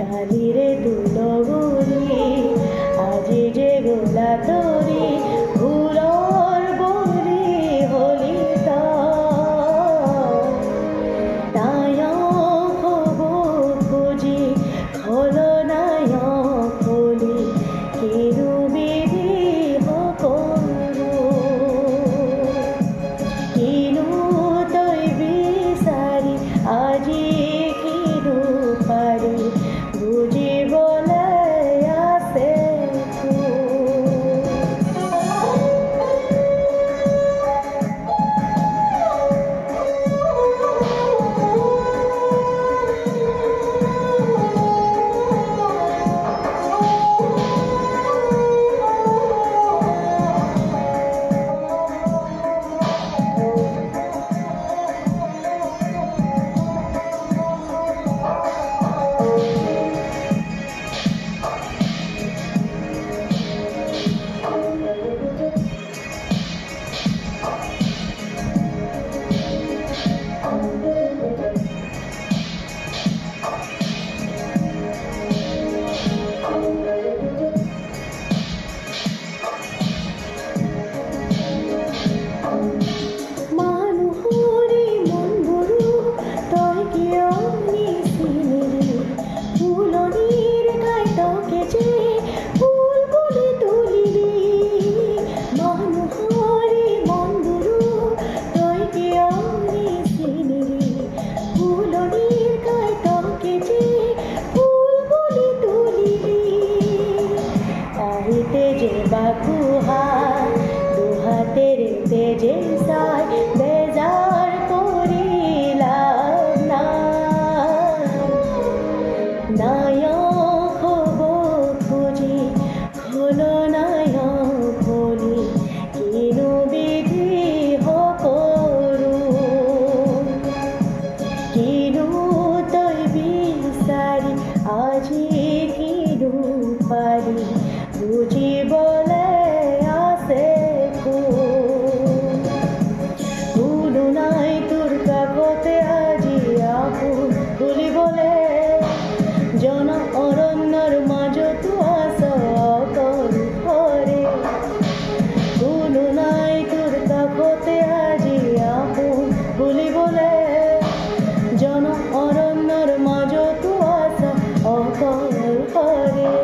ডালিৰে তুলগুলি আজি যে গোলা তৰি ফুলৰ বলি হলি তায়ক হব খুজি খলনায়ক হলি কিনো বিধি সকলো কিনো তই বিচাৰি আজি কিনো পাৰি বুজিবলৈ আছে তেরে তেজে সাই বেজার করিলাম না নায়ক হব খুঁজি খলনায়ক হলি কিনো বিধি সকলো কিনো তই বিচাৰি আজি কিনো পাৰি বুজিবলৈ আছে কোনো নাই তোৰ কাষতে আজি আপোন বুলিবলে জন অৰণ্যৰ মাজতো আছ অকলশৰে কোনো নাই তোৰ কাষতে আজি আপোন বুলিবলে জন অৰণ্যৰ মাজতো আছ অকলশৰে